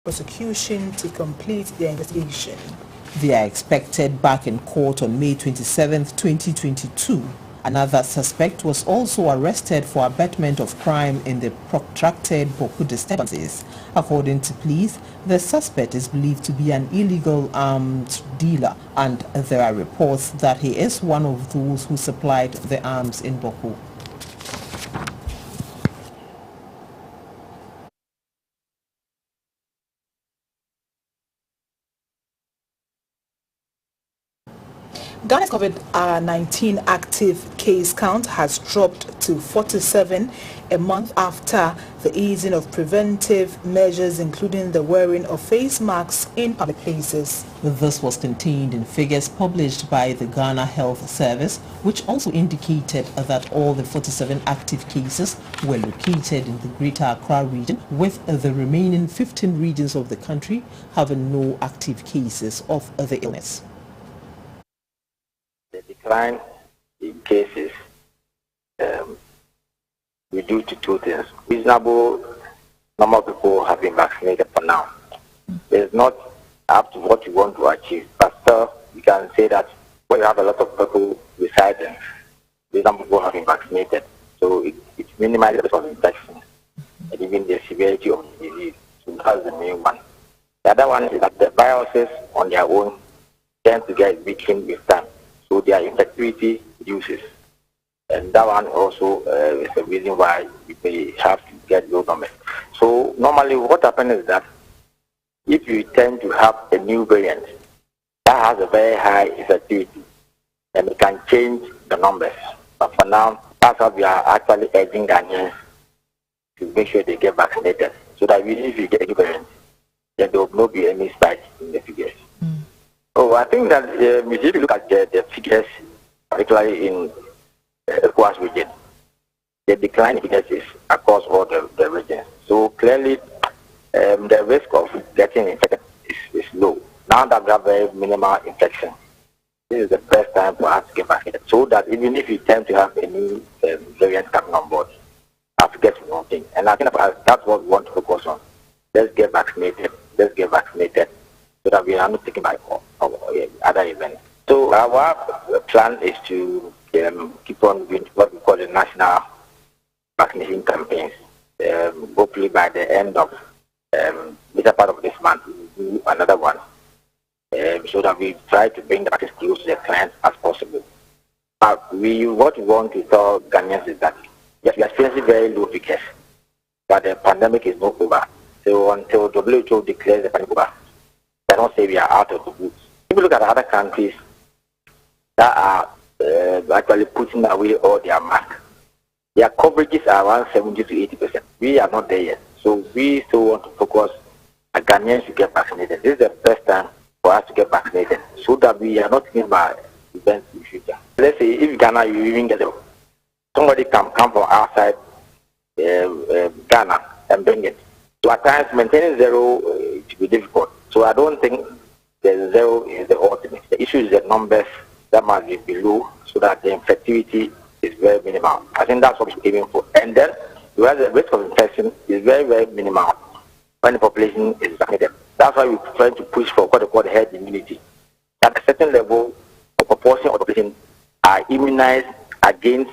prosecution to complete their investigation. They are expected back in court on May 27, 2022. Another suspect was also arrested for abetment of crime in the protracted Boko disturbances. According to police, the suspect is believed to be an illegal arms dealer, and there are reports that he is one of those who supplied the arms in Boko. Ghana's COVID-19 active case count has dropped to 47 a month after the easing of preventive measures, including the wearing of face masks in public places. This was contained in figures published by the Ghana Health Service, which also indicated that all the 47 active cases were located in the Greater Accra region, with the remaining 15 regions of the country having no active cases of the illness. The decline in cases we due to two things. Reasonable number of people have been vaccinated for now. It's not up to what you want to achieve, but still you can say that when you have a lot of people residing, reasonable people have been vaccinated. So it minimizes the risk of infection and even the severity of the disease. So that's the main one. The other one is that the viruses on their own tend to get weakened with time. So their infectivity reduces. And that one also is the reason why we may have to get low numbers. So normally what happens is that if you tend to have a new variant that has a very high infectivity, then it can change the numbers. But for now, that's why we are actually urging Ghanaians to make sure they get vaccinated, so that even if you get a new variant, then there will not be any spike in the figures. So I think that if you look at the figures, particularly in the ECOWAS region, the decline in figures is across all the regions. So clearly, the risk of getting infected is low. Now that we have very minimal infection, this is the best time for us to get vaccinated, so that even if you tend to have a new variant coming on board, you have to get one thing. And I think that's what we want to focus on. Let's get vaccinated. Let's get vaccinated, so that we are not taken by other events. So our plan is to keep on with what we call the national vaccination campaigns. Hopefully by the end of later part of this month, we will do another one, so that we try to bring the vaccine skills to the clients as possible. What we want to tell Ghanaians is that yes, we are experiencing very low figures, but the pandemic is not over. So until WHO declares the pandemic over, they don't say we are out of the woods. If you look at other countries that are actually putting away all their masks, their coverages are around 70 to 80%. We are not there yet. So we still want to focus on Ghanaians to get vaccinated. This is the best time for us to get vaccinated, so that we are not thinking about events in the future. Let's say if Ghana, you even get somebody come from outside Ghana and bring it. So at times maintaining zero it will be difficult. So I don't think the zero is the ultimate. The issue is the numbers that must be below, so that the infectivity is very minimal. I think that's what we're aiming for. And then whereas the risk of infection is very, very minimal when the population is vaccinated. That's why we're trying to push for what they call the herd immunity. At a certain level, a proportion of the population are immunized against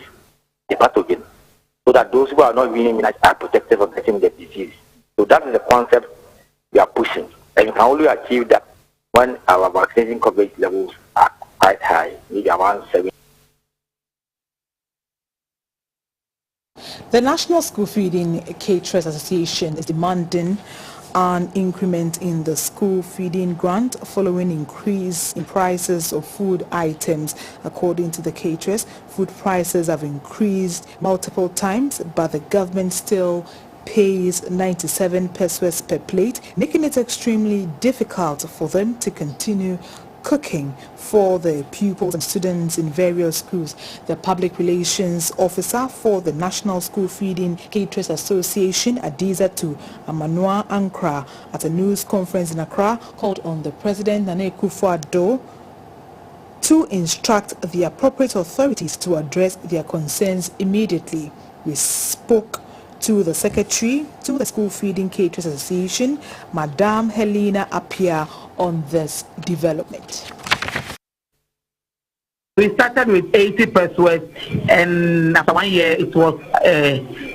the pathogen, so that those who are not being immunized are protected from getting the disease. So that is the concept we are pushing. And we can only achieve that when our vaccination coverage levels are quite high, maybe around 70. The National School Feeding Caterers Association is demanding an increment in the school feeding grant following increase in prices of food items. According to the caterers, food prices have increased multiple times, but the government still pays 97 pesos per plate, making it extremely difficult for them to continue cooking for the pupils and students in various schools. The public relations officer for the National School Feeding Caterers Association, Adizatu Amanua Ankra, at a news conference in Accra, called on the President Nana Akufo-Addo to instruct the appropriate authorities to address their concerns immediately. We spoke to the secretary to the School Feeding Caterers Association, Madam Helena Appiah, on this development. We started with 80 pesos, and after 1 year it was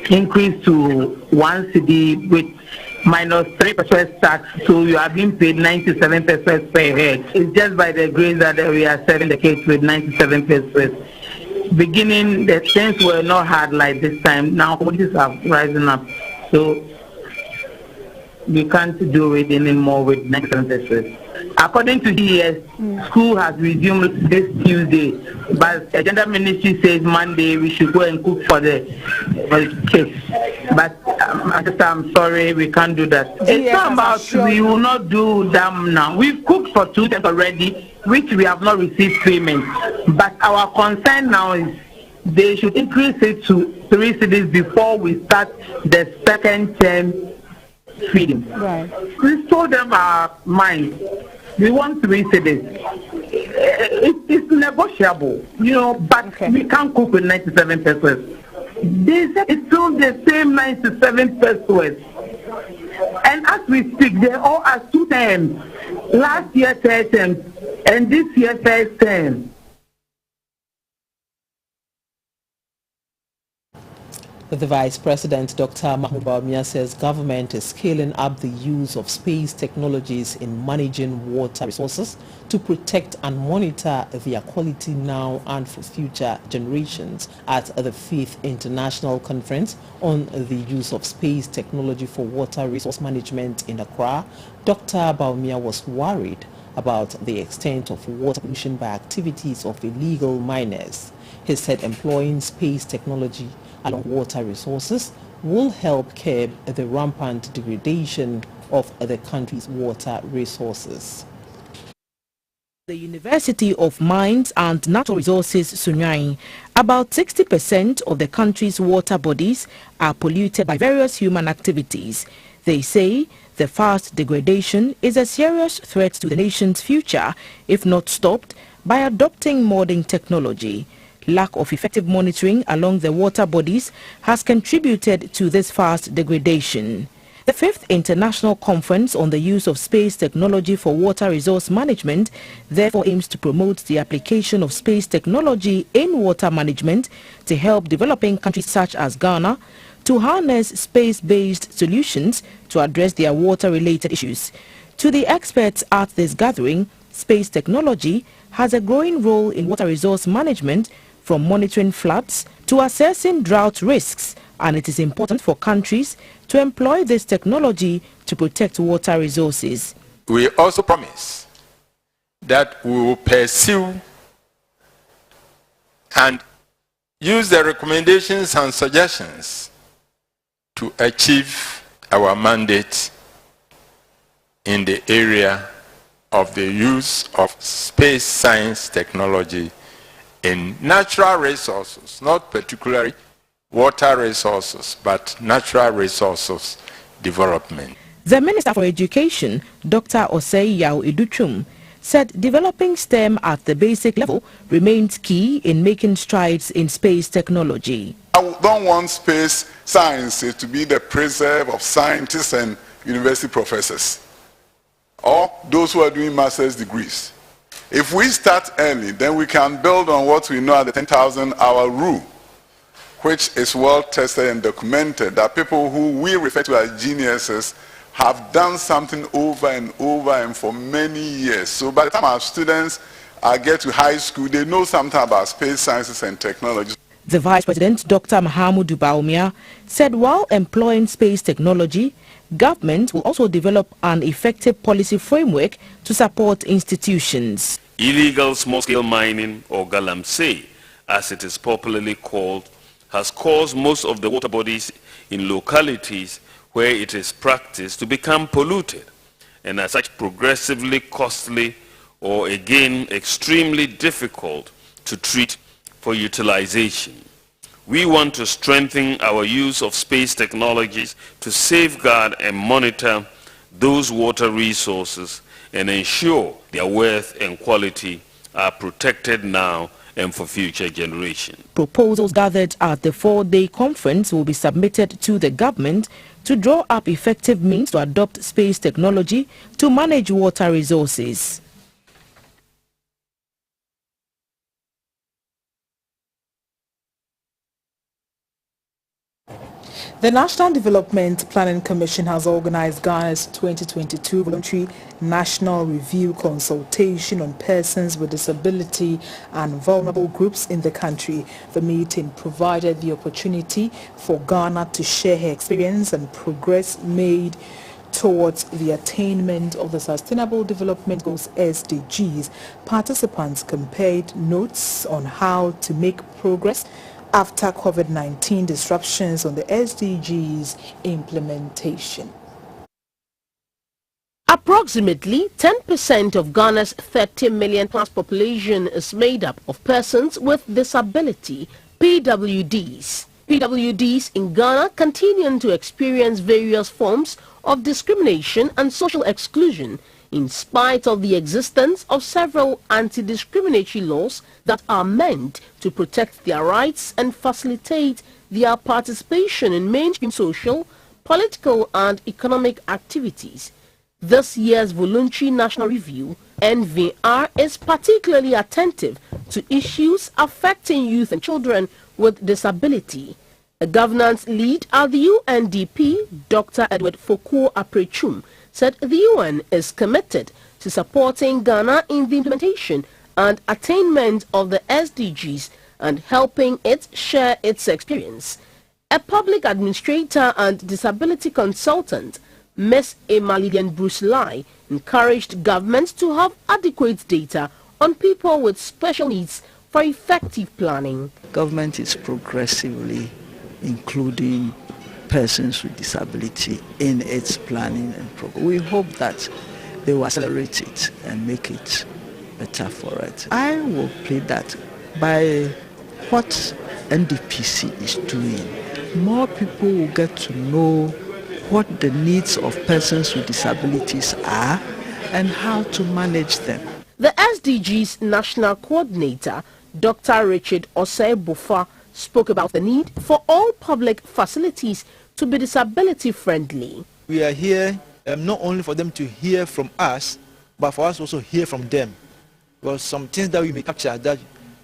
increased to 1 cedi with minus 3 pesos tax, so you are being paid 97 pesos per head. It's just by the grace that we are serving the kids with 97 pesos. Beginning, the things were not hard like this time. Now commodities are rising up, so we can't do it anymore with 97 pesos. According to DES, school has resumed this Tuesday, but the Gender Ministry says Monday we should go and cook for the kids. But I'm sorry, we can't do that. It's not about we will not do them now. We've cooked for 2 days already, which we have not received payment. But our concern now is they should increase it to 3 cities before we start the second term feeding. Right. We told them our mind. We want 3 cities. It's negotiable, but we can't cook with 97 pesos. They said it's still the same 97 pesos. And as we speak, they all are 2 terms. Last year 3 terms, and this year 1st term. The Vice President, Dr. Mahmoud Bawumia, says government is scaling up the use of space technologies in managing water resources to protect and monitor their quality now and for future generations. At the 5th International Conference on the Use of Space Technology for Water Resource Management in Accra, Dr. Bawumia was worried about the extent of water pollution by activities of illegal miners. He said employing space technology along water resources will help curb the rampant degradation of the country's water resources. The University of Mines and Natural Resources, Sunyani, about 60% of the country's water bodies are polluted by various human activities. They say the fast degradation is a serious threat to the nation's future if not stopped by adopting modern technology. Lack of effective monitoring along the water bodies has contributed to this fast degradation. The 5th International Conference on the Use of Space Technology for Water Resource Management therefore aims to promote the application of space technology in water management to help developing countries such as Ghana to harness space-based solutions to address their water-related issues. To the experts at this gathering, space technology has a growing role in water resource management, from monitoring floods to assessing drought risks, and it is important for countries to employ this technology to protect water resources. We also promise that we will pursue and use the recommendations and suggestions to achieve our mandate in the area of the use of space science technology in natural resources, not particularly water resources, but natural resources development. The Minister for Education, Dr. Osei Yao Iduchum, said developing STEM at the basic level remains key in making strides in space technology. I don't want space science to be the preserve of scientists and university professors, or those who are doing master's degrees. If we start early, then we can build on what we know as the 10,000-hour rule, which is well tested and documented, that people who we refer to as geniuses have done something over and over and for many years. So by the time our students get to high school, they know something about space sciences and technology. The Vice President, Dr. Mahmoud Bawumia, said while employing space technology, government will also develop an effective policy framework to support institutions. Illegal small-scale mining, or galamsey, as it is popularly called, has caused most of the water bodies in localities where it is practiced to become polluted, and as such progressively costly or again extremely difficult to treat for utilization. We want to strengthen our use of space technologies to safeguard and monitor those water resources and ensure their worth and quality are protected now and for future generations. Proposals gathered at the 4-day conference will be submitted to the government to draw up effective means to adopt space technology to manage water resources. The National Development Planning Commission has organized Ghana's 2022 voluntary national review consultation on persons with disability and vulnerable groups in the country. The meeting provided the opportunity for Ghana to share her experience and progress made towards the attainment of the Sustainable Development Goals SDGs. Participants compared notes on how to make progress after COVID-19 disruptions on the SDGs implementation. Approximately 10% of Ghana's 30 million plus population is made up of persons with disability, PWDs. PWDs in Ghana continue to experience various forms of discrimination and social exclusion in spite of the existence of several anti-discriminatory laws that are meant to protect their rights and facilitate their participation in mainstream social, political and economic activities. This year's voluntary national review, NVR, is particularly attentive to issues affecting youth and children with disability. A governance lead at the UNDP, Dr. Edward Foucault Aprechum, said the UN is committed to supporting Ghana in the implementation and attainment of the SDGs and helping it share its experience. A public administrator and disability consultant, Ms. Emalidian Bruce Lai, encouraged governments to have adequate data on people with special needs for effective planning. Government is progressively including persons with disability in its planning and program. We hope that they will accelerate it and make it better for it. I will plead that by what NDPC is doing, more people will get to know what the needs of persons with disabilities are and how to manage them. The SDGs National Coordinator, Dr. Richard Osei-Bofa, spoke about the need for all public facilities to be disability friendly. We are here not only for them to hear from us, but for us also hear from them. Because some things that we may capture that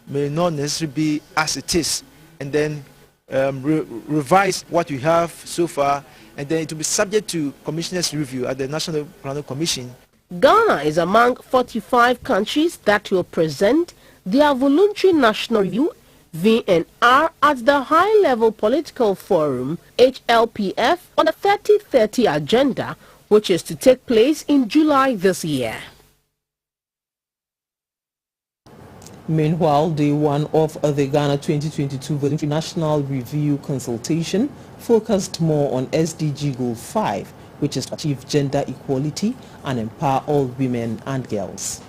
may not necessarily be as it is, and then revise what we have so far, and then it will be subject to Commissioner's review at the National Planning Commission. Ghana is among 45 countries that will present their voluntary national review VNR at the High-Level Political Forum, HLPF, on the 3030 agenda, which is to take place in July this year. Meanwhile, day one of the Ghana 2022 Voluntary National Review consultation focused more on SDG Goal 5, which is to achieve gender equality and empower all women and girls.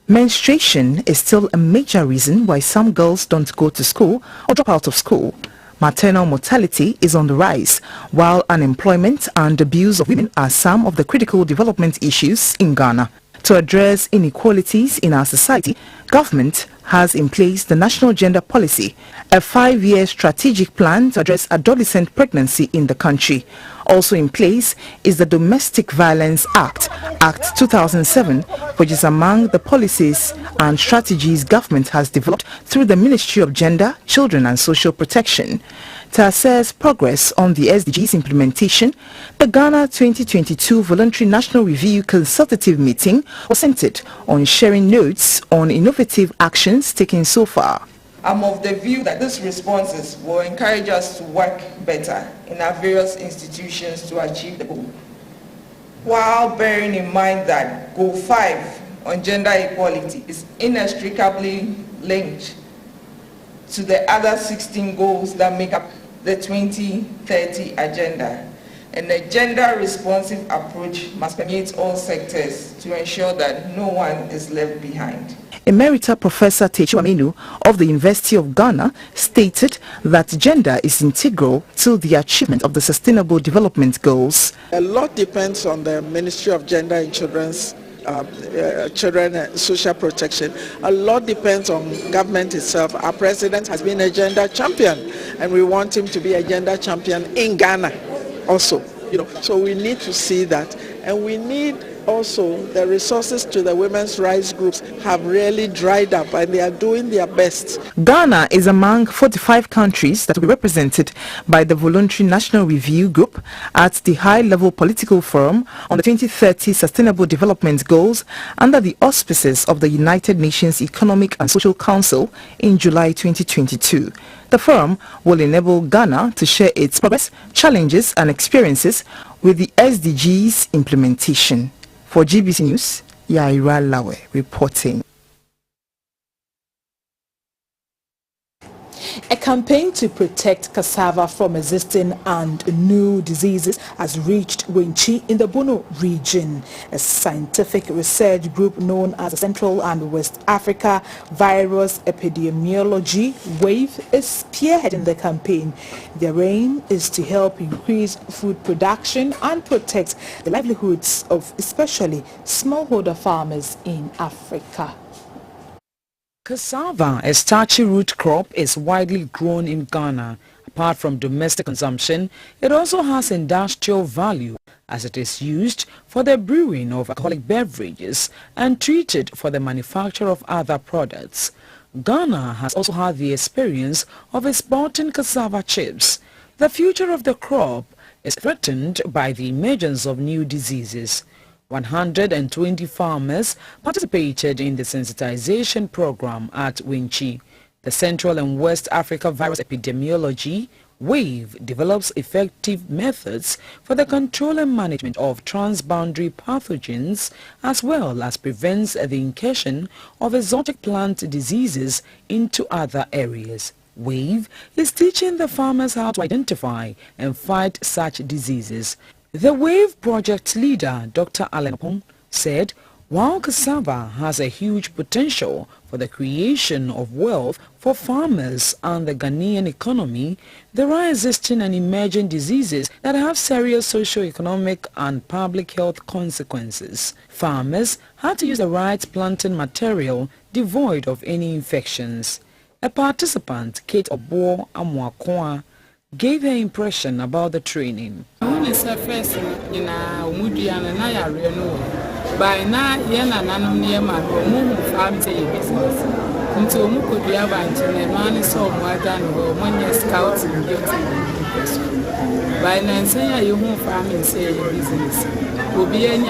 Menstruation is still a major reason why some girls don't go to school or drop out of school. Maternal mortality is on the rise, while unemployment and abuse of women are some of the critical development issues in Ghana. To address inequalities in our society, government has in place the National Gender Policy, a 5-year strategic plan to address adolescent pregnancy in the country. Also in place is the Domestic Violence Act, Act 2007, which is among the policies and strategies government has developed through the Ministry of Gender, Children and Social Protection. To assess progress on the SDGs implementation, the Ghana 2022 Voluntary National Review Consultative Meeting was centered on sharing notes on innovative actions taken so far. I'm of the view that these responses will encourage us to work better in our various institutions to achieve the goal, while bearing in mind that Goal 5 on gender equality is inextricably linked to the other 16 goals that make up the 2030 agenda, and a gender-responsive approach must permeate all sectors to ensure that no one is left behind. Emerita Professor Techu Aminu of the University of Ghana stated that gender is integral to the achievement of the Sustainable Development Goals. A lot depends on the Ministry of Gender and Children's children social protection. A lot depends on government itself. Our president has been a gender champion, and we want him to be a gender champion in Ghana also. So we need to see that, and we need also the resources to the women's rights groups have really dried up, and they are doing their best. Ghana is among 45 countries that will be represented by the Voluntary National Review Group at the high-level political forum on the 2030 Sustainable Development Goals under the auspices of the United Nations Economic and Social Council in July 2022. The forum will enable Ghana to share its progress, challenges and experiences with the SDGs implementation. For GBC News, Yaira Lawe reporting. A campaign to protect cassava from existing and new diseases has reached Wenchi in the Bono region. A scientific research group known as the Central and West Africa Virus Epidemiology WAVE is spearheading the campaign. Their aim is to help increase food production and protect the livelihoods of especially smallholder farmers in Africa. Cassava, a starchy root crop, is widely grown in Ghana. Apart from domestic consumption, it also has industrial value as it is used for the brewing of alcoholic beverages and treated for the manufacture of other products. Ghana has also had the experience of exporting cassava chips. The future of the crop is threatened by the emergence of new diseases. 120 farmers participated in the sensitization program at Wenchi. The Central and West Africa Virus Epidemiology WAVE develops effective methods for the control and management of transboundary pathogens as well as prevents the incursion of exotic plant diseases into other areas. WAVE is teaching the farmers how to identify and fight such diseases. The WAVE project leader, Dr. Alan Pong, said while cassava has a huge potential for the creation of wealth for farmers and the Ghanaian economy, there are existing and emerging diseases that have serious socio-economic and public health consequences. Farmers had to use the right planting material devoid of any infections. A participant, Kate Obo Amwakoa, gave her impression about the training. By now, Yana Nanum near my home, farm say business. Until Mukodia Bank and man saw more than 1 year scouts in by Nansaya, you won't farm and say your business. Will be any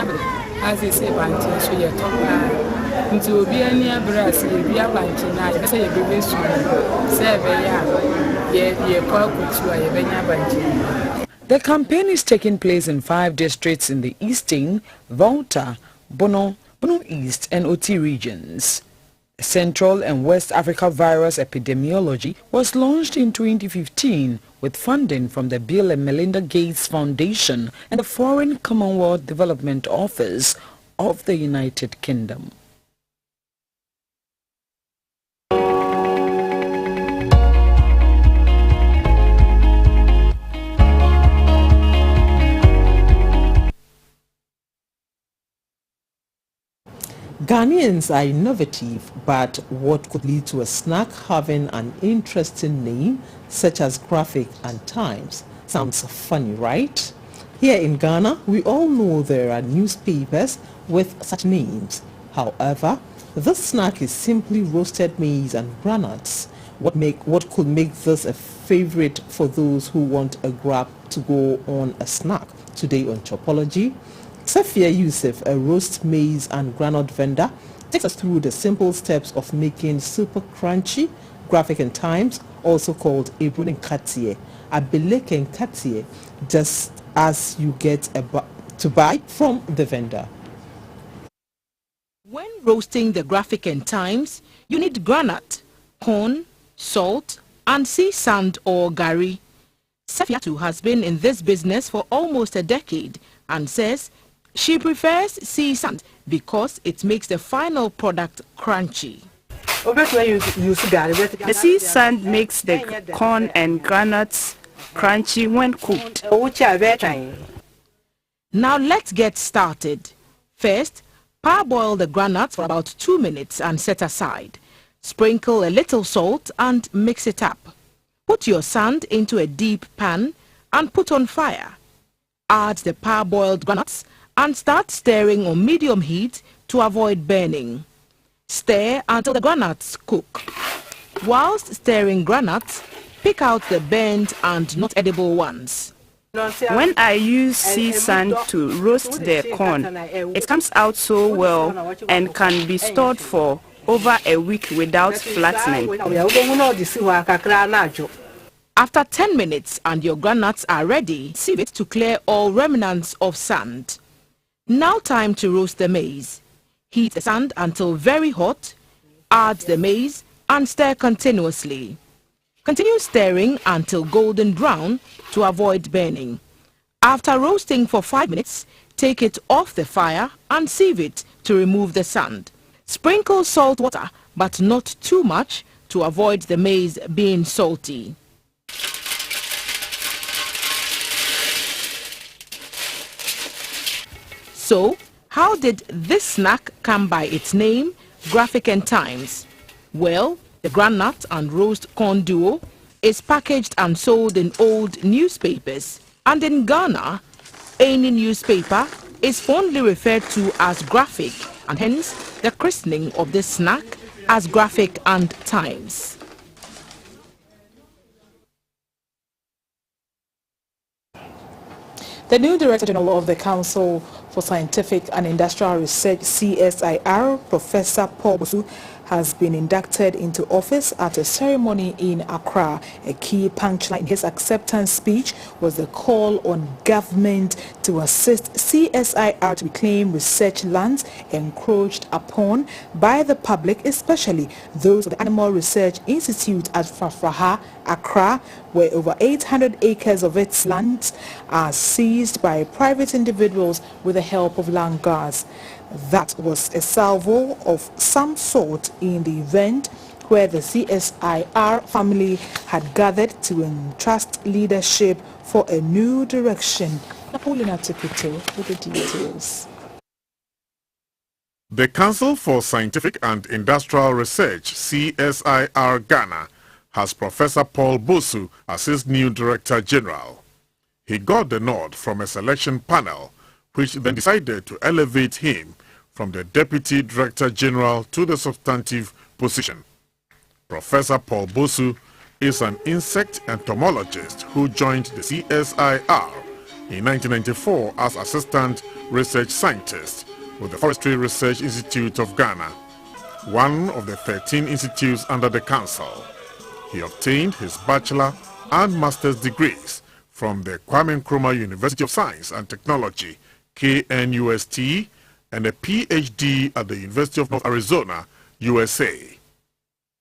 as they say, Bantin, so you're talking. Until be any brass, you'll be a bantin, I say a baby soon. The campaign is taking place in 5 districts in the Eastern, Volta, Bono East and Oti regions. Central and West Africa Virus Epidemiology was launched in 2015 with funding from the Bill and Melinda Gates Foundation and the Foreign Commonwealth Development Office of the United Kingdom. Ghanaians are innovative, but what could lead to a snack having an interesting name such as Graphic and Times? Sounds funny, right? Here in Ghana, we all know there are newspapers with such names. However, this snack is simply roasted maize and granuts. What could make this a favorite for those who want a grab to go on a snack? Today on Chopology, Safia Yusuf, a roast maize and granite vendor, takes us through the simple steps of making super crunchy Graphic and Times, also called Ebru Nkatie, Abeleke Nkatie, just as you get to buy from the vendor. When roasting the Graphic and Times, you need granite, corn, salt, and sea sand or gari. Safiatu has been in this business for almost a decade and says she prefers sea sand because it makes the final product crunchy. The sea sand makes the corn and granuts crunchy when cooked. Now let's get started. First, Parboil the groundnuts for about 2 minutes and set aside. Sprinkle a little salt and mix it up. Put your sand into a deep pan and put on fire. Add the parboiled groundnuts and start stirring on medium heat to avoid burning. Stir until the groundnuts cook. Whilst stirring groundnuts, pick out the burnt and not edible ones. When I use sea sand to roast the corn, it comes out so well and can be stored for over a week without flattening. After 10 minutes and your groundnuts are ready, sieve it to clear all remnants of sand. Now time to roast the maize. Heat the sand until very hot, add the maize and stir continuously. Continue stirring until golden brown to avoid burning. After roasting for 5 minutes, take it off the fire and sieve it to remove the sand. Sprinkle salt water, but not too much to avoid the maize being salty. So, how did this snack come by its name, Graphic and Times? Well, the groundnut and roast corn duo is packaged and sold in old newspapers, and in Ghana, any newspaper is fondly referred to as Graphic, and hence the christening of this snack as Graphic and Times. The new Director General of the Council for Scientific and Industrial Research, CSIR, Professor Paul Bosu, has been inducted into office at a ceremony in Accra. A key punchline in his acceptance speech was the call on government to assist CSIR to reclaim research lands encroached upon by the public, especially those of the Animal Research Institute at Fafraha, Accra, where over 800 acres of its lands are seized by private individuals with the help of land guards. That was a salvo of some sort in the event where the CSIR family had gathered to entrust leadership for a new direction. Napoleon Atikito with the details. The Council for Scientific and Industrial Research, CSIR Ghana, has Professor Paul Bosu as its new Director General. He got the nod from a selection panel, which then decided to elevate him from the Deputy Director General to the substantive position. Professor Paul Bosu is an insect entomologist who joined the CSIR in 1994 as Assistant Research Scientist with the Forestry Research Institute of Ghana, one of the 13 institutes under the Council. He obtained his bachelor and master's degrees from the Kwame Nkrumah University of Science and Technology, KNUST, and a PhD at the University of North Arizona, USA.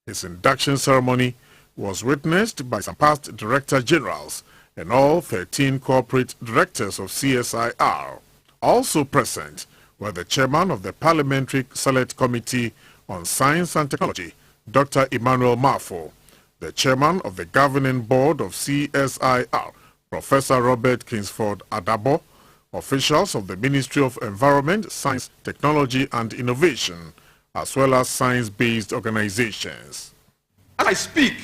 His induction ceremony was witnessed by some past Director Generals and all 13 corporate directors of CSIR. Also present were the Chairman of the Parliamentary Select Committee on Science and Technology, Dr. Emmanuel Mafo, the Chairman of the Governing Board of CSIR, Professor Robert Kingsford Adabo, officials of the Ministry of Environment, Science, Technology and Innovation, as well as science-based organizations. As I speak,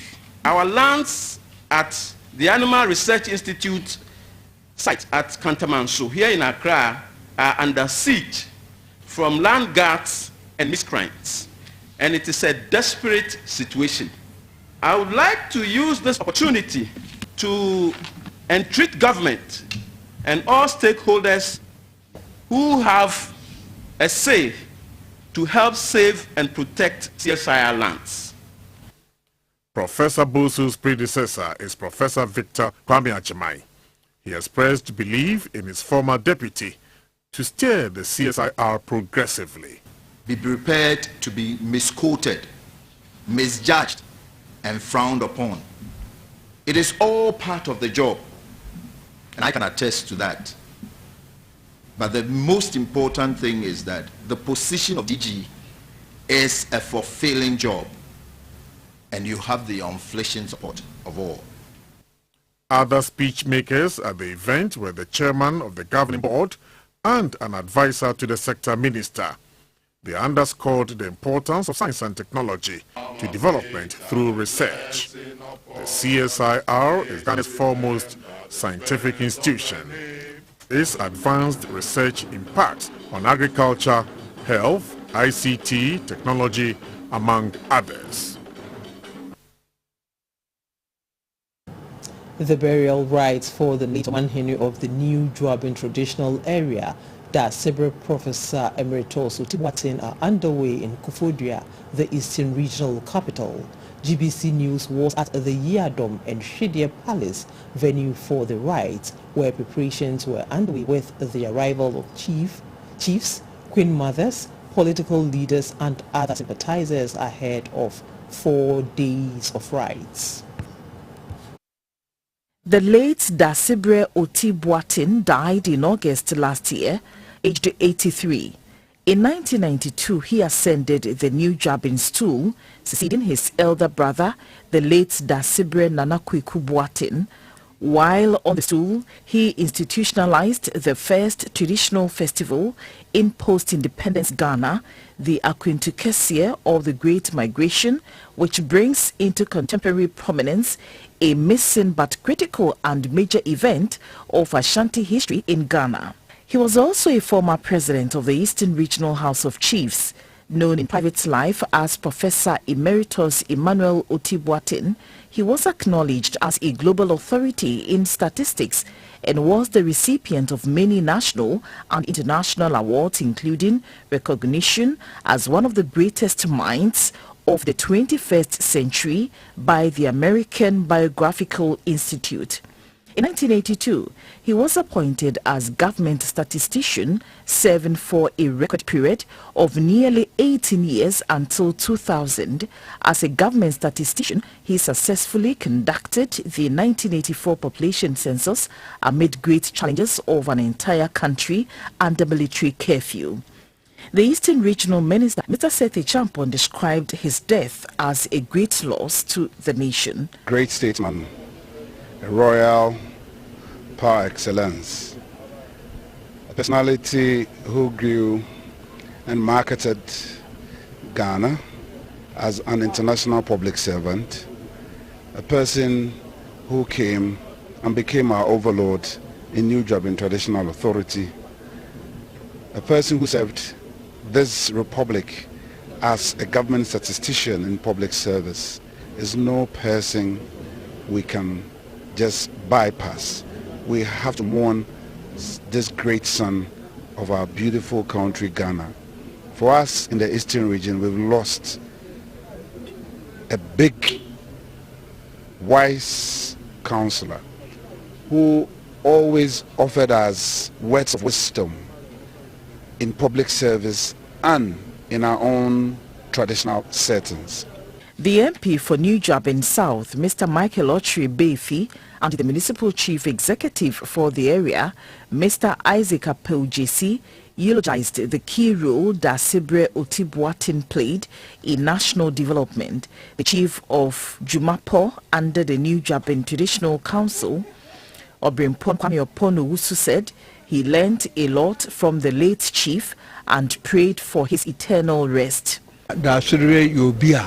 our lands at the Animal Research Institute site at Kantamanso here in Accra are under siege from land guards and miscreants, and it is a desperate situation. I would like to use this opportunity to entreat government and all stakeholders who have a say to help save and protect CSIR lands. Professor Bosu's predecessor is Professor Victor Kwame Achimai. He expressed belief in his former deputy to steer the CSIR progressively. Be prepared to be misquoted, misjudged, and frowned upon. It is all part of the job, and I can attest to that. But the most important thing is that the position of DG is a fulfilling job, and you have the unflinching support of all. Other speech makers at the event were the Chairman of the Governing Board and an advisor to the Sector Minister. They underscored the importance of science and technology to development through research. The CSIR is Ghana's foremost scientific institution. Its advanced research impacts on agriculture, health, ICT, technology, among others. The burial rites for the late Manhenu of the New Juabin traditional area, Dasibre Professor Emeritus Oti Boateng, are underway in Kufodua, the eastern regional capital. GBC News was at the Yadom and Shidia Palace venue for the rites, where preparations were underway with the arrival of chiefs, queen mothers, political leaders and other sympathizers ahead of 4 days of rites. The late Dasibre Oti Boateng died in August last year, aged 83. In 1992, he ascended the New Juabin stool, succeeding his elder brother, the late Dasibre Nana Kweku Boateng. While on the stool, he institutionalized the first traditional festival in post-independence Ghana, the Akwintukesie, or the Great Migration, which brings into contemporary prominence a missing but critical and major event of Ashanti history in Ghana. He was also a former president of the Eastern Regional House of Chiefs. Known in private life as Professor Emeritus Emmanuel Oti Boateng, he was acknowledged as a global authority in statistics and was the recipient of many national and international awards, including recognition as one of the greatest minds of the 21st century by the American Biographical Institute. In 1982, he was appointed as government statistician, serving for a record period of nearly 18 years until 2000. As a government statistician, he successfully conducted the 1984 population census amid great challenges of an entire country under military curfew. The Eastern Regional Minister, Mr. Seth Champon, described his death as a great loss to the nation. Great statesman, a royal par excellence, a personality who grew and marketed Ghana as an international public servant, a person who came and became our overlord in New Juabin Traditional Authority, a person who served this republic as a government statistician in public service. Is no person we can just bypass. We have to mourn this great son of our beautiful country, Ghana. For us in the Eastern region, we've lost a big, wise counselor who always offered us words of wisdom in public service and in our own traditional settings. The MP for New Juabin South, Mr. Michael Ochre Befi, and the municipal chief executive for the area, Mr. Isaac Apeujesi, eulogized the key role Dasibre Oti Boateng played in national development. The chief of Jumapo under the New Juabin Traditional Council, Obrimpon Kwame Opono-Wusu, said he learned a lot from the late chief and prayed for his eternal rest. Dasibre Yobia,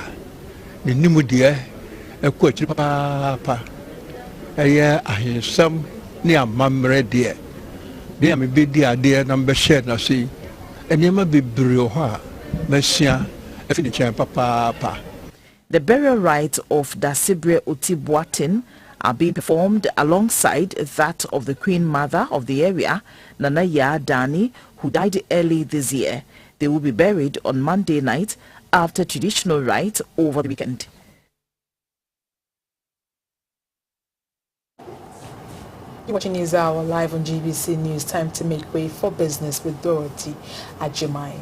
the Nimudia, a coach papa, a year I hear some near Mamre dear. They may be dear number shed, I see, and you may be Brioha, Messia, a finish papa. The burial rites of Dasibre Oti Boateng are being performed alongside that of the Queen Mother of the area, Nana Yaa Dani, who died early this year. They will be buried on Monday night after traditional rites over the weekend. You're watching News Hour live on GBC News. Time to make way for business with Dorothy Ajimai.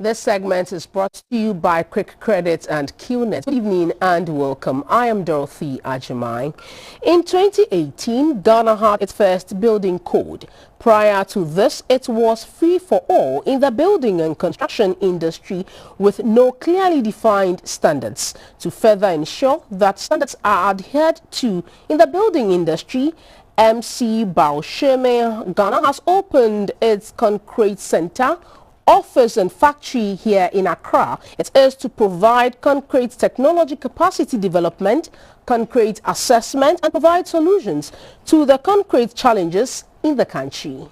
This segment is brought to you by Quick Credit and QNet. Good evening and welcome. I am Dorothy Ajimai. In 2018, Ghana had its first building code. Prior to this, it was free for all in the building and construction industry with no clearly defined standards. To further ensure that standards are adhered to in the building industry, MC Basheme Ghana has opened its concrete center, office and factory here in Accra. It is to provide concrete technology capacity development, concrete assessment and provide solutions to the concrete challenges in the country.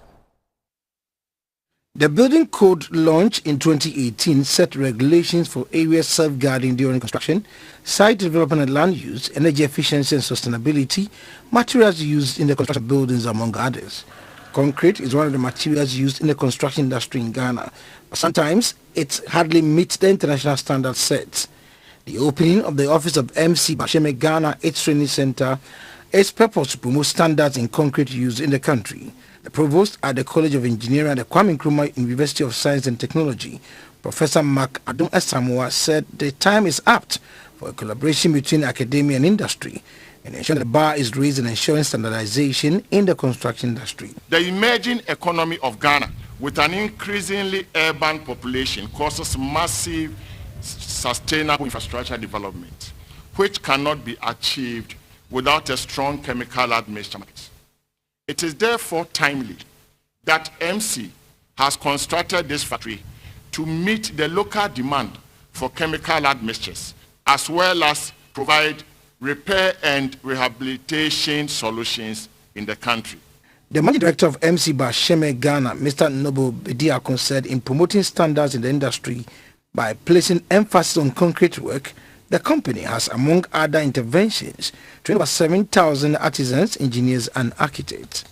The building code launched in 2018 set regulations for areas safeguarding during construction, site development and land use, energy efficiency and sustainability, materials used in the construction of buildings, among others. Concrete is one of the materials used in the construction industry in Ghana, but sometimes it hardly meets the international standard set. The opening of the office of MC Basheme Ghana, its training center, is purpose to promote standards in concrete use in the country. The provost at the College of Engineering at the Kwame Nkrumah University of Science and Technology, Professor Mark Adom Asamoah, said the time is apt for a collaboration between academia and industry and ensure the bar is raised in ensuring standardization in the construction industry. The emerging economy of Ghana, with an increasingly urban population, causes massive sustainable infrastructure development, which cannot be achieved without a strong chemical admixture. It is therefore timely that MC has constructed this factory to meet the local demand for chemical admixtures, as well as provide repair and rehabilitation solutions in the country. The managing director of MC Basheme Ghana, Mr. Noble Bediako, said in promoting standards in the industry by placing emphasis on concrete work, the company has, among other interventions, trained over 7,000 artisans, engineers and architects.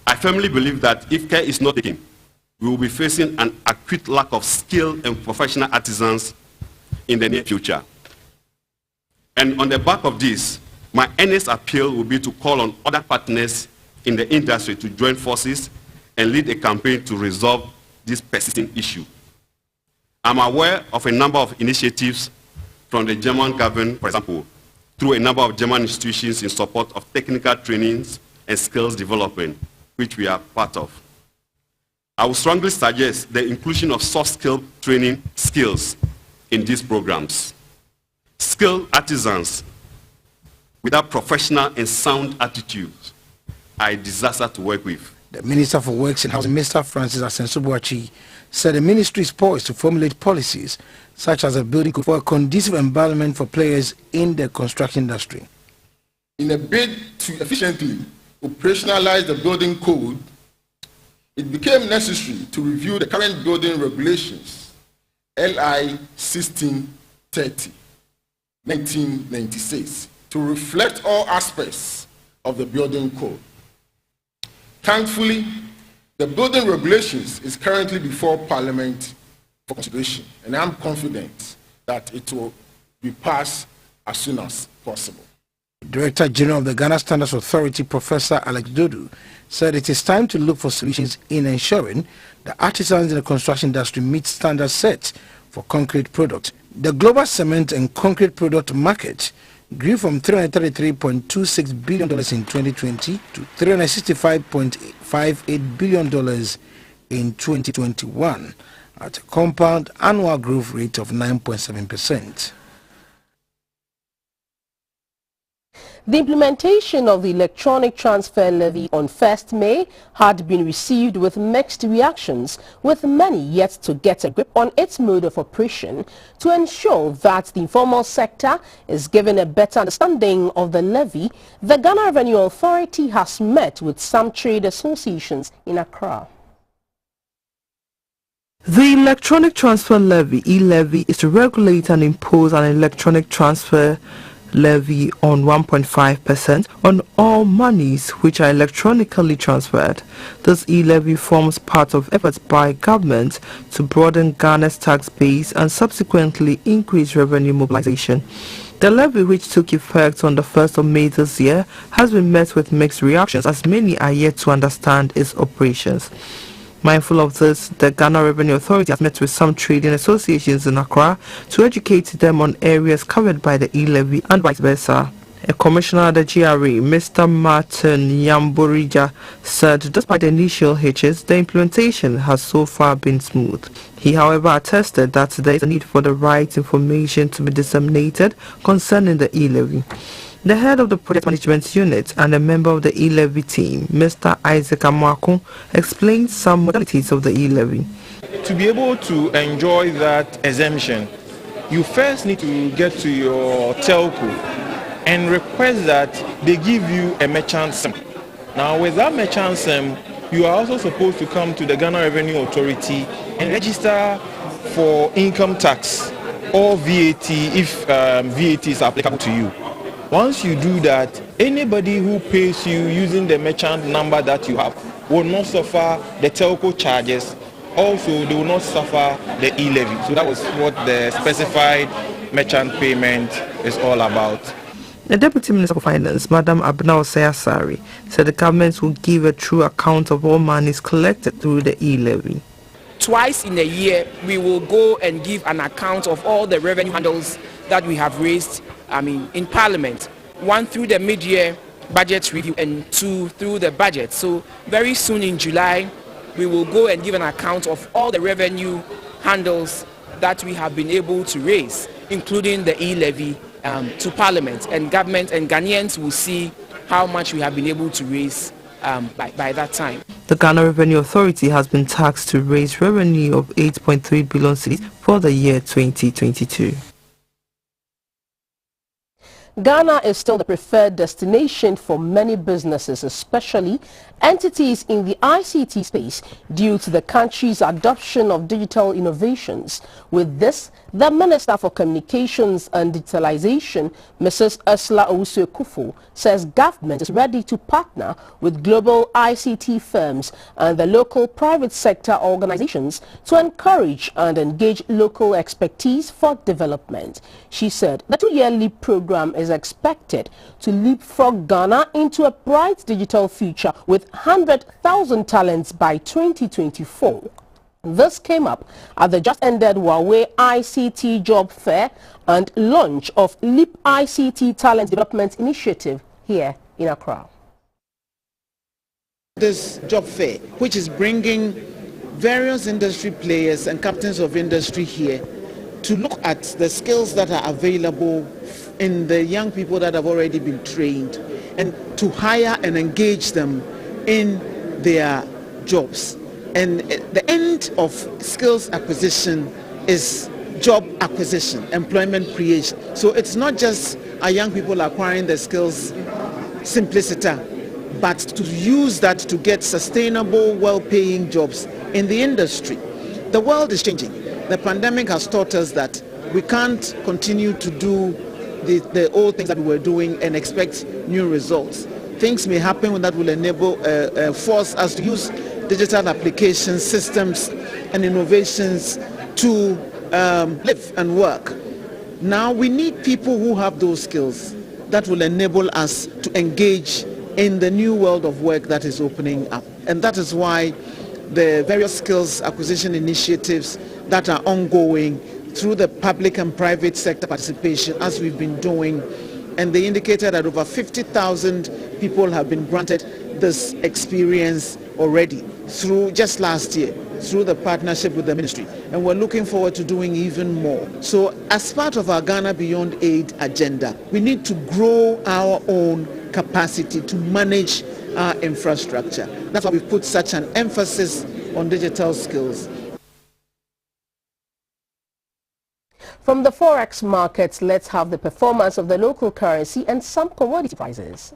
I firmly believe that if care is not taken, we will be facing an acute lack of skilled and professional artisans in the near future. And on the back of this, my earnest appeal will be to call on other partners in the industry to join forces and lead a campaign to resolve this persistent issue. I'm aware of a number of initiatives from the German government, for example, through a number of German institutions in support of technical trainings and skills development, which we are part of. I would strongly suggest the inclusion of soft skill training skills in these programs. Skilled artisans without professional and sound attitudes are a disaster to work with. The Minister for Works and Housing, Mr. Francis Asensubuachi, said the ministry is poised to formulate policies such as a building code for a conducive environment for players in the construction industry. In a bid to efficiently operationalize the building code, it became necessary to review the current building regulations, LI 1630, 1996, to reflect all aspects of the building code. Thankfully, the building regulations is currently before Parliament for consideration, and I'm confident that it will be passed as soon as possible. Director General of the Ghana Standards Authority, Professor Alex Dodu, said it is time to look for solutions in ensuring the artisans in the construction industry meet standards set for concrete products. The global cement and concrete product market grew from $333.26 billion in 2020 to $365.58 billion in 2021 at a compound annual growth rate of 9.7%. The implementation of the electronic transfer levy on 1st May had been received with mixed reactions, with many yet to get a grip on its mode of operation. To ensure that the informal sector is given a better understanding of the levy, the Ghana Revenue Authority has met with some trade associations in Accra. The electronic transfer levy, e-levy, is to regulate and impose an electronic transfer levy on 1.5% on all monies which are electronically transferred. This e-levy forms part of efforts by government to broaden Ghana's tax base and subsequently increase revenue mobilization. The levy, which took effect on the 1st of May this year, has been met with mixed reactions as many are yet to understand its operations. Mindful of this, the Ghana Revenue Authority has met with some trading associations in Accra to educate them on areas covered by the e-levy and vice versa. A commissioner at the GRA, Mr. Martin Yamborija, said despite the initial hitches, the implementation has so far been smooth. He, however, attested that there is a need for the right information to be disseminated concerning the e-levy. The head of the project management unit and a member of the e-levy team, Mr. Isaac Amwako, explained some modalities of the e-levy. To be able to enjoy that exemption, you first need to get to your telco and request that they give you a merchant SIM. Now with that merchant SIM, you are also supposed to come to the Ghana Revenue Authority and register for income tax or VAT if VAT is applicable to you. Once you do that, anybody who pays you using the merchant number that you have will not suffer the telco charges. Also, they will not suffer the e-levy. So that was what the specified merchant payment is all about. The Deputy Minister for Finance, Madam Abna Osei-Asari, said the government will give a true account of all monies collected through the e-levy. Twice in a year, we will go and give an account of all the revenue handles that we have raised in Parliament. One through the mid-year budget review and two through the budget. So very soon in July, we will go and give an account of all the revenue handles that we have been able to raise, including the e-levy to Parliament, and government and Ghanaians will see how much we have been able to raise by that time. The Ghana Revenue Authority has been tasked to raise revenue of 8.3 billion cedis for the year 2022. Ghana is still the preferred destination for many businesses, especially entities in the ICT space, due to the country's adoption of digital innovations. With this, the Minister for Communications and Digitalization, Mrs. Ursula Owusu-Ekufo, says government is ready to partner with global ICT firms and the local private sector organizations to encourage and engage local expertise for development. She said the 2-year LEAP program is expected to leapfrog Ghana into a bright digital future with 100,000 talents by 2024. This came up at the just-ended Huawei ICT Job Fair and launch of LEAP ICT Talent Development Initiative here in Accra. This job fair, which is bringing various industry players and captains of industry here to look at the skills that are available in the young people that have already been trained and to hire and engage them in their jobs. And the end of skills acquisition is job acquisition, employment creation. So it's not just our young people acquiring the skills simpliciter, but to use that to get sustainable, well-paying jobs in the industry. The world is changing. The pandemic has taught us that we can't continue to do the old things that we were doing and expect new results. Things may happen that will enable, force us to use digital applications, systems and innovations to live and work. Now we need people who have those skills that will enable us to engage in the new world of work that is opening up. And that is why the various skills acquisition initiatives that are ongoing through the public and private sector participation, as we've been doing, and they indicated that over 50,000 people have been granted this experience already through just last year through the partnership with the ministry, and we're looking forward to doing even more. So as part of our Ghana Beyond Aid agenda, we need to grow our own capacity to manage our infrastructure. That's why we've put such an emphasis on digital skills. From the forex markets, let's have the performance of the local currency and some commodity prices.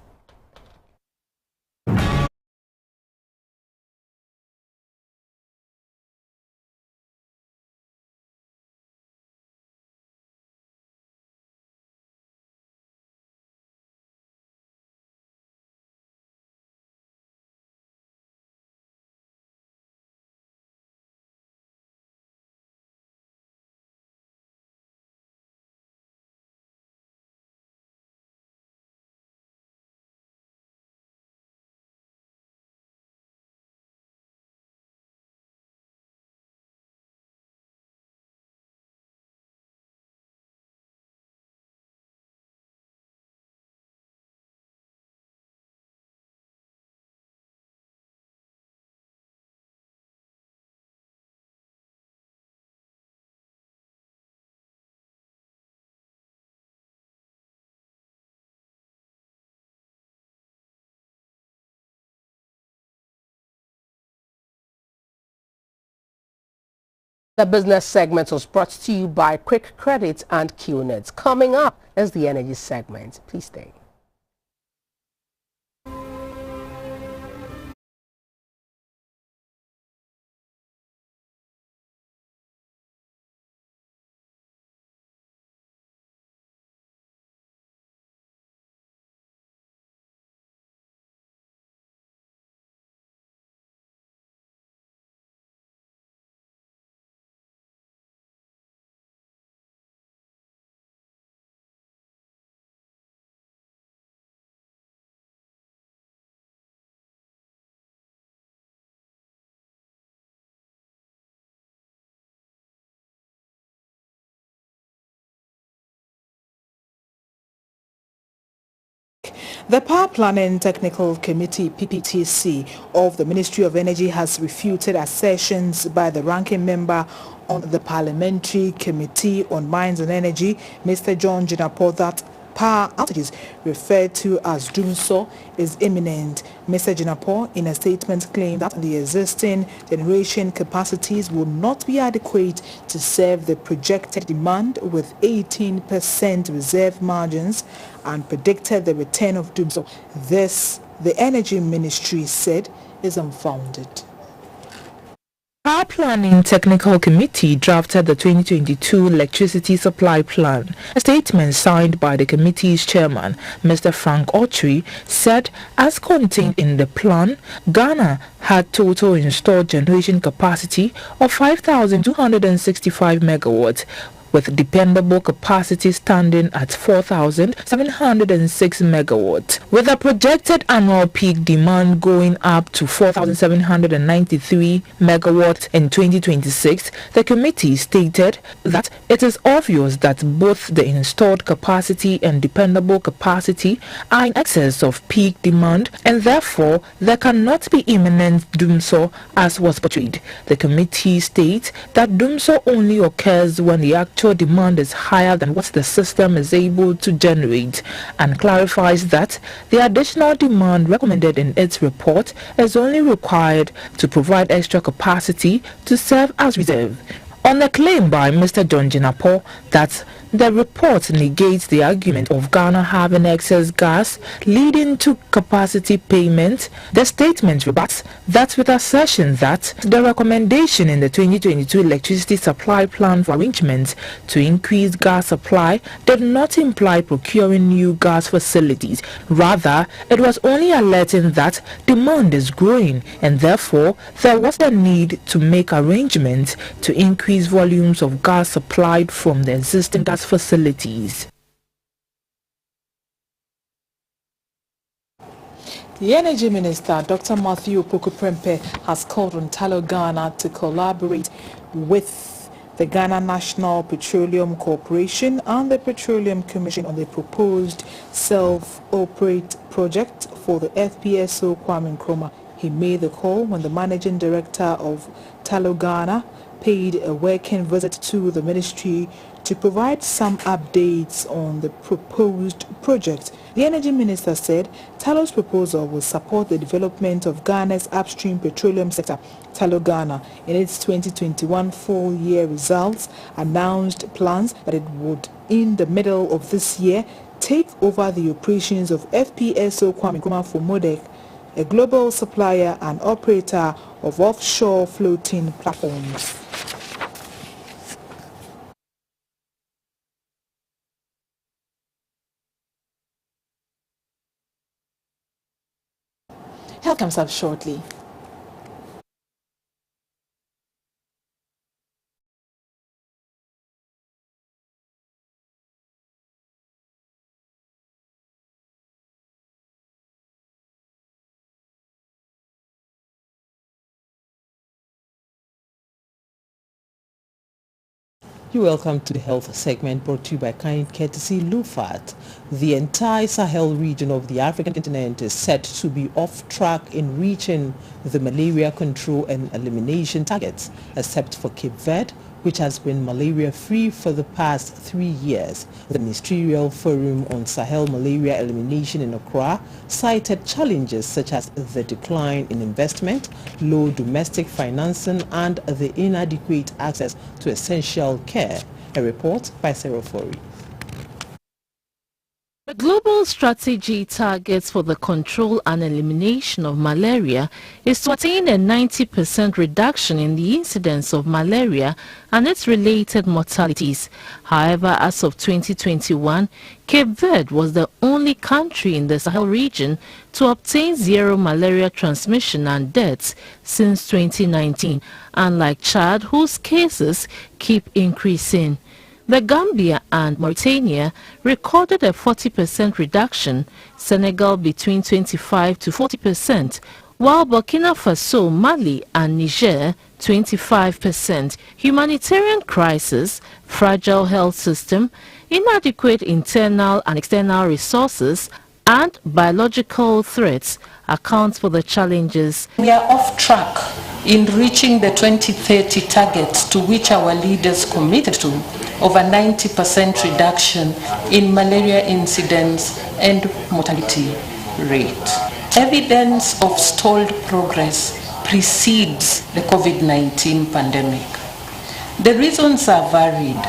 The business segment was brought to you by Quick Credit and QNet. Coming up is the energy segment. Please stay. The Power Planning Technical Committee (PPTC) of the Ministry of Energy has refuted assertions by the ranking member on the Parliamentary Committee on Mines and Energy, Mr. John Jinapor, that power outages referred to as Dumsor is imminent. Mr. Jinapor, in a statement, claimed that the existing generation capacities will not be adequate to serve the projected demand with 18% reserve margins and predicted the return of Dumsor. This, the Energy Ministry said, is unfounded. Power Planning Technical Committee drafted the 2022 Electricity Supply Plan. A statement signed by the committee's chairman, Mr. Frank Autry, said as contained in the plan, Ghana had total installed generation capacity of 5,265 megawatts, with dependable capacity standing at 4,706 megawatts. With a projected annual peak demand going up to 4,793 megawatts in 2026, the committee stated that it is obvious that both the installed capacity and dependable capacity are in excess of peak demand, and therefore there cannot be imminent Dumsor as was portrayed. The committee states that Dumsor only occurs when the actual demand is higher than what the system is able to generate, and clarifies that the additional demand recommended in its report is only required to provide extra capacity to serve as reserve. On the claim by Mr. John Jinapor that the report negates the argument of Ghana having excess gas leading to capacity payment, the statement rebuts that with assertion that the recommendation in the 2022 Electricity Supply Plan for arrangements to increase gas supply did not imply procuring new gas facilities. Rather, it was only alerting that demand is growing and therefore there was a need to make arrangements to increase volumes of gas supplied from the existing gas facilities. The Energy Minister, Dr. Matthew Opoku-Prempeh, has called on Tullow Ghana to collaborate with the Ghana National Petroleum Corporation and the Petroleum Commission on the proposed self-operate project for the FPSO Kwame Nkrumah. He made the call when the Managing Director of Tullow Ghana paid a working visit to the ministry to provide some updates on the proposed project. The Energy Minister said Tullow's proposal will support the development of Ghana's upstream petroleum sector. Tullow Ghana, in its 2021 full-year results, announced plans that it would, in the middle of this year, take over the operations of FPSO Kwame Nkrumah for MODEC, a global supplier and operator of offshore floating platforms. Health comes up shortly. You're welcome to the health segment brought to you by kind courtesy Lufat. The entire Sahel region of the African continent is set to be off track in reaching the malaria control and elimination targets, except for Cape Verde, which has been malaria-free for the past 3 years. The Ministerial Forum on Sahel Malaria Elimination in Accra cited challenges such as the decline in investment, low domestic financing, and the inadequate access to essential care. A report by Sarah Fori. The global strategy targets for the control and elimination of malaria is to attain a 90% reduction in the incidence of malaria and its related mortalities. However, as of 2021, Cape Verde was the only country in the Sahel region to obtain zero malaria transmission and deaths since 2019, unlike Chad, whose cases keep increasing. The Gambia and Mauritania recorded a 40% reduction, Senegal between 25 to 40%, while Burkina Faso, Mali and Niger 25%. Humanitarian crisis, fragile health system, inadequate internal and external resources, and biological threats account for the challenges. We are off track in reaching the 2030 targets to which our leaders committed to, over 90% reduction in malaria incidence and mortality rate. Evidence of stalled progress precedes the COVID-19 pandemic. The reasons are varied,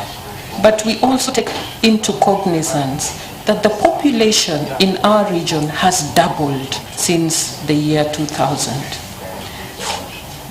but we also take into cognizance that the population in our region has doubled since the year 2000.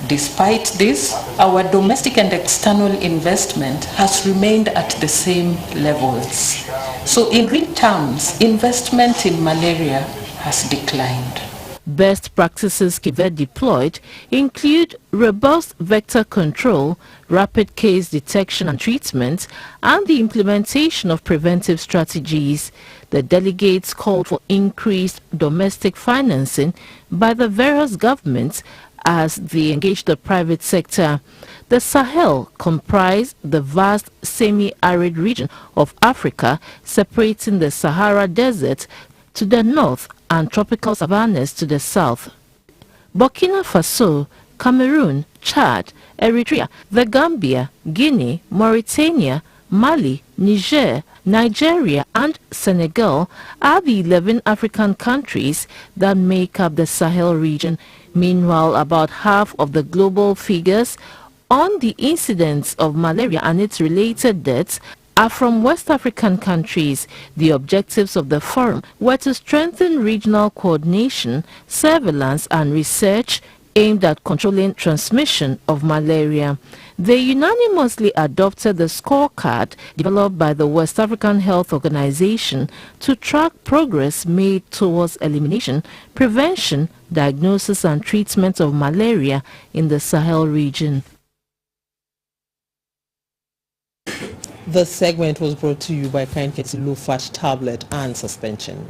Despite this, our domestic and external investment has remained at the same levels. So in real terms, investment in malaria has declined. Best practices Cape Verde deployed include robust vector control, rapid case detection and treatment, and the implementation of preventive strategies. The delegates called for increased domestic financing by the various governments as they engage the private sector. The Sahel comprise the vast semi-arid region of Africa, separating the Sahara Desert to the north and tropical savannas to the south. Burkina Faso, Cameroon, Chad, Eritrea, the Gambia, Guinea, Mauritania, Mali, Niger, Nigeria and Senegal are the 11 African countries that make up the Sahel region. Meanwhile, about half of the global figures on the incidence of malaria and its related deaths are from West African countries. The objectives of the forum were to strengthen regional coordination, surveillance and research aimed at controlling transmission of malaria. They unanimously adopted the scorecard developed by the West African Health Organization to track progress made towards elimination, prevention, diagnosis and treatment of malaria in the Sahel region. The segment was brought to you by Kind Low Fat Tablet and Suspension.